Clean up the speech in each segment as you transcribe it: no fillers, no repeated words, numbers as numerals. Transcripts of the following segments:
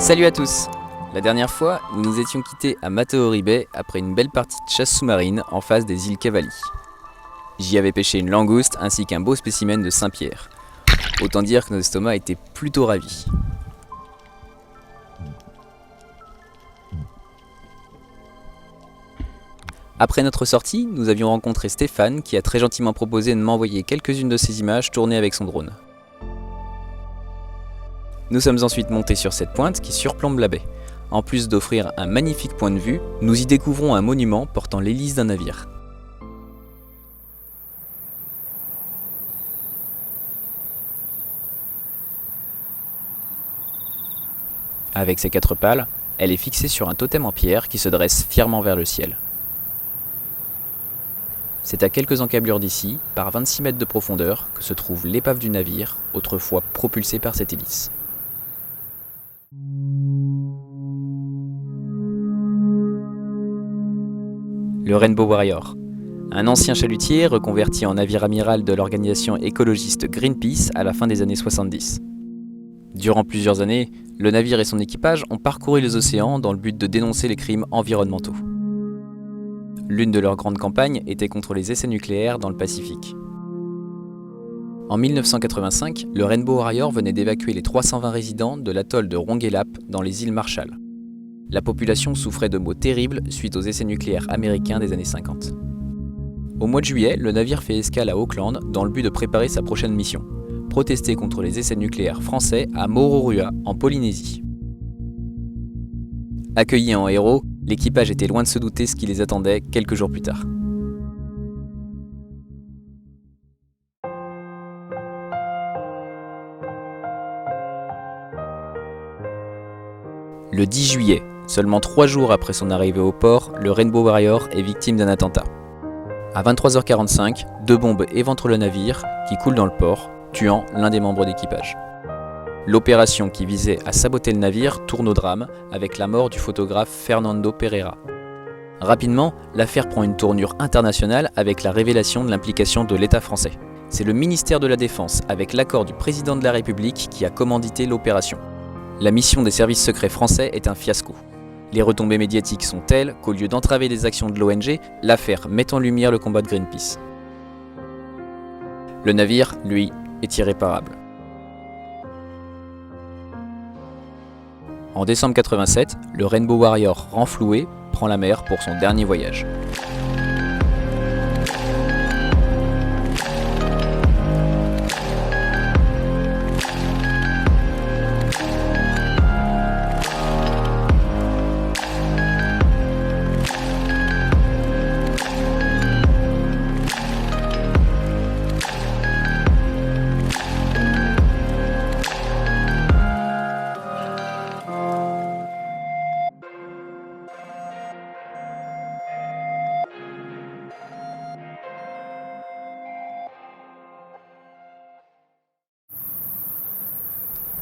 Salut à tous! La dernière fois, nous nous étions quittés à Matahari Bay après une belle partie de chasse sous-marine en face des îles Cavally. J'y avais pêché une langouste ainsi qu'un beau spécimen de Saint-Pierre. Autant dire que nos estomacs étaient plutôt ravis. Après notre sortie, nous avions rencontré Stéphane qui a très gentiment proposé de m'envoyer quelques-unes de ses images tournées avec son drone. Nous sommes ensuite montés sur cette pointe qui surplombe la baie. En plus d'offrir un magnifique point de vue, nous y découvrons un monument portant l'hélice d'un navire. Avec ses 4 pales, elle est fixée sur un totem en pierre qui se dresse fièrement vers le ciel. C'est à quelques encablures d'ici, par 26 mètres de profondeur, que se trouve l'épave du navire, autrefois propulsée par cette hélice. Le Rainbow Warrior, un ancien chalutier reconverti en navire amiral de l'organisation écologiste Greenpeace à la fin des années 70. Durant plusieurs années, le navire et son équipage ont parcouru les océans dans le but de dénoncer les crimes environnementaux. L'une de leurs grandes campagnes était contre les essais nucléaires dans le Pacifique. En 1985, le Rainbow Warrior venait d'évacuer les 320 résidents de l'atoll de Rongelap dans les îles Marshall. La population souffrait de maux terribles suite aux essais nucléaires américains des années 50. Au mois de juillet, le navire fait escale à Auckland dans le but de préparer sa prochaine mission, protester contre les essais nucléaires français à Mororua, en Polynésie. Accueillis en héros, l'équipage était loin de se douter ce qui les attendait quelques jours plus tard. Le 10 juillet, seulement 3 jours après son arrivée au port, le Rainbow Warrior est victime d'un attentat. À 23h45, 2 bombes éventrent le navire, qui coule dans le port, tuant l'un des membres d'équipage. L'opération qui visait à saboter le navire tourne au drame, avec la mort du photographe Fernando Pereira. Rapidement, l'affaire prend une tournure internationale avec la révélation de l'implication de l'État français. C'est le ministère de la Défense, avec l'accord du président de la République, qui a commandité l'opération. La mission des services secrets français est un fiasco. Les retombées médiatiques sont telles qu'au lieu d'entraver les actions de l'ONG, l'affaire met en lumière le combat de Greenpeace. Le navire, lui, est irréparable. En décembre 87, le Rainbow Warrior renfloué prend la mer pour son dernier voyage.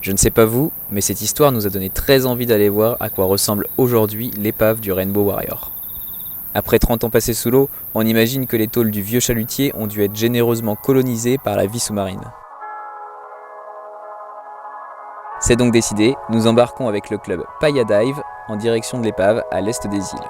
Je ne sais pas vous, mais cette histoire nous a donné très envie d'aller voir à quoi ressemble aujourd'hui l'épave du Rainbow Warrior. Après 30 ans passés sous l'eau, on imagine que les tôles du vieux chalutier ont dû être généreusement colonisées par la vie sous-marine. C'est donc décidé, nous embarquons avec le club Paya Dive en direction de l'épave à l'est des îles.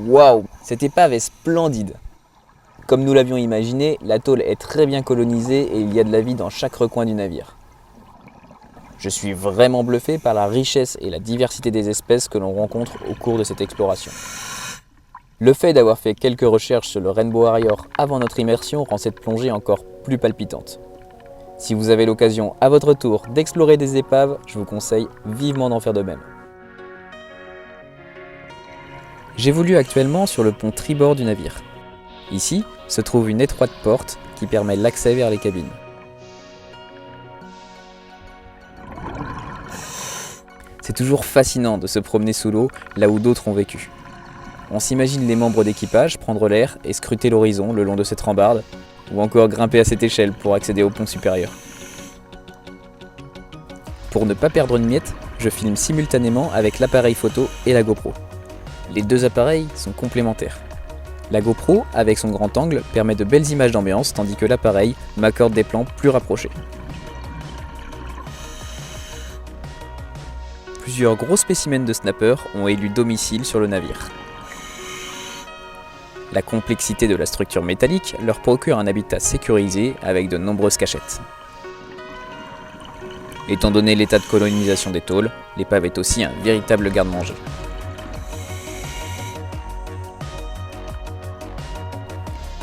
Waouh, cette épave est splendide. Comme nous l'avions imaginé, l'atoll est très bien colonisé et il y a de la vie dans chaque recoin du navire. Je suis vraiment bluffé par la richesse et la diversité des espèces que l'on rencontre au cours de cette exploration. Le fait d'avoir fait quelques recherches sur le Rainbow Warrior avant notre immersion rend cette plongée encore plus palpitante. Si vous avez l'occasion à votre tour d'explorer des épaves, je vous conseille vivement d'en faire de même. J'évolue actuellement sur le pont tribord du navire. Ici se trouve une étroite porte qui permet l'accès vers les cabines. C'est toujours fascinant de se promener sous l'eau là où d'autres ont vécu. On s'imagine les membres d'équipage prendre l'air et scruter l'horizon le long de cette rambarde, ou encore grimper à cette échelle pour accéder au pont supérieur. Pour ne pas perdre une miette, je filme simultanément avec l'appareil photo et la GoPro. Les deux appareils sont complémentaires. La GoPro, avec son grand angle, permet de belles images d'ambiance, tandis que l'appareil m'accorde des plans plus rapprochés. Plusieurs gros spécimens de snapper ont élu domicile sur le navire. La complexité de la structure métallique leur procure un habitat sécurisé avec de nombreuses cachettes. Étant donné l'état de colonisation des tôles, l'épave est aussi un véritable garde-manger.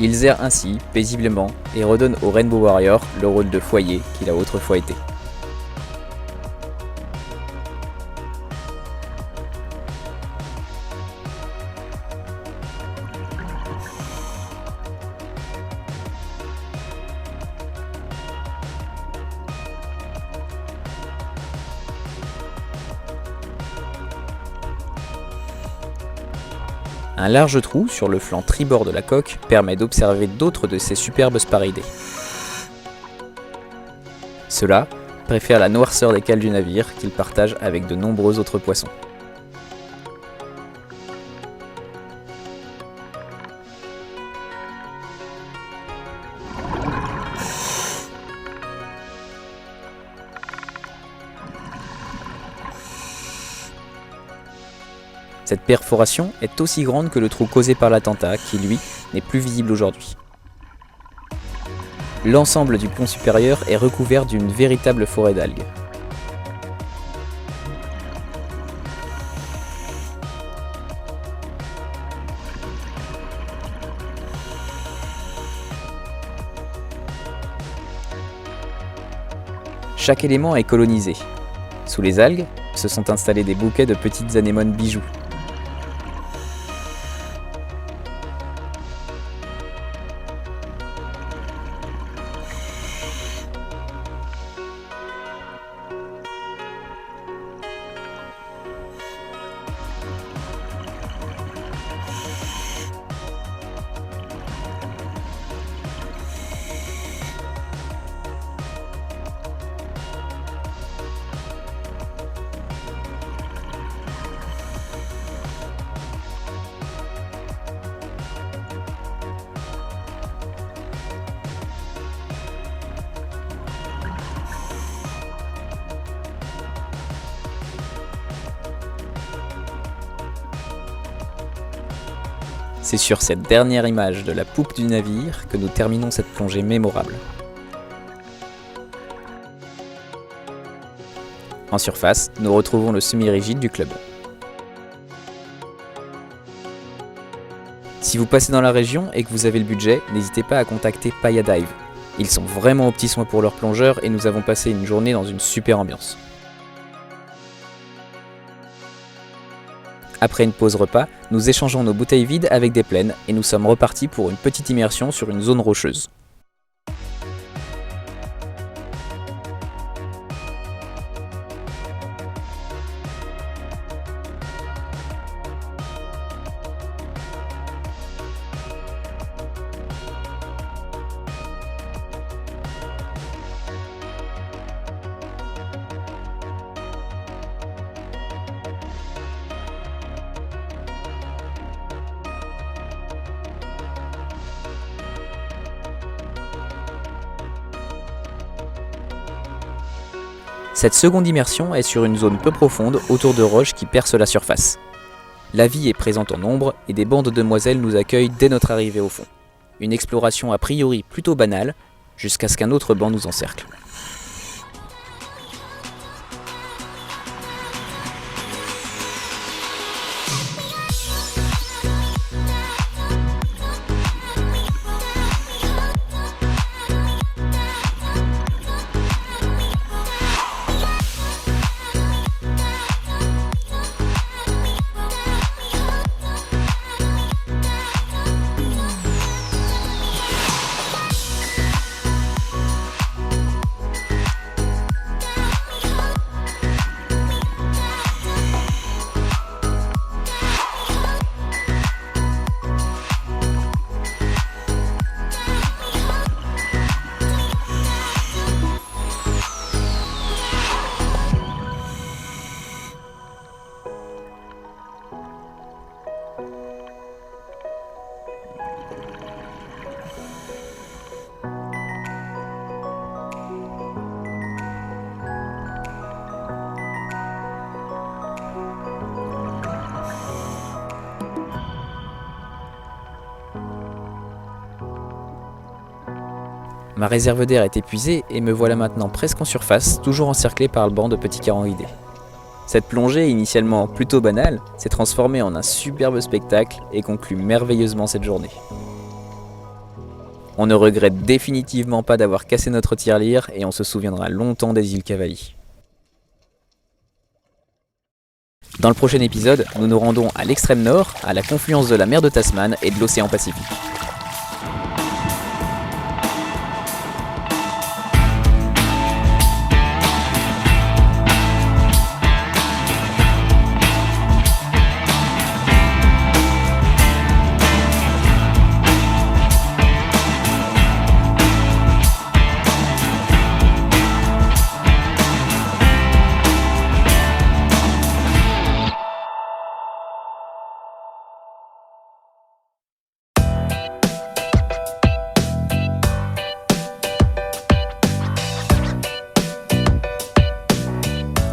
Ils errent ainsi paisiblement et redonnent au Rainbow Warrior le rôle de foyer qu'il a autrefois été. Un large trou sur le flanc tribord de la coque permet d'observer d'autres de ces superbes sparidés. Ceux-là préfèrent la noirceur des cales du navire qu'ils partagent avec de nombreux autres poissons. Cette perforation est aussi grande que le trou causé par l'attentat qui, lui, n'est plus visible aujourd'hui. L'ensemble du pont supérieur est recouvert d'une véritable forêt d'algues. Chaque élément est colonisé. Sous les algues, se sont installés des bouquets de petites anémones bijoux. C'est sur cette dernière image de la poupe du navire que nous terminons cette plongée mémorable. En surface, nous retrouvons le semi-rigide du club. Si vous passez dans la région et que vous avez le budget, n'hésitez pas à contacter Paya Dive. Ils sont vraiment aux petits soins pour leurs plongeurs et nous avons passé une journée dans une super ambiance. Après une pause repas, nous échangeons nos bouteilles vides avec des pleines et nous sommes repartis pour une petite immersion sur une zone rocheuse. Cette seconde immersion est sur une zone peu profonde autour de roches qui percent la surface. La vie est présente en nombre et des bancs de demoiselles nous accueillent dès notre arrivée au fond. Une exploration a priori plutôt banale, jusqu'à ce qu'un autre banc nous encercle. Ma réserve d'air est épuisée et me voilà maintenant presque en surface, toujours encerclé par le banc de petits caranguidés. Cette plongée, initialement plutôt banale, s'est transformée en un superbe spectacle et conclut merveilleusement cette journée. On ne regrette définitivement pas d'avoir cassé notre tirelire et on se souviendra longtemps des îles Cavali. Dans le prochain épisode, nous nous rendons à l'extrême nord, à la confluence de la mer de Tasman et de l'océan Pacifique.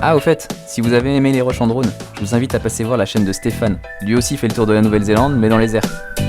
Ah, au fait, si vous avez aimé les roches en drone, je vous invite à passer voir la chaîne de Stéphane. Lui aussi fait le tour de la Nouvelle-Zélande, mais dans les airs.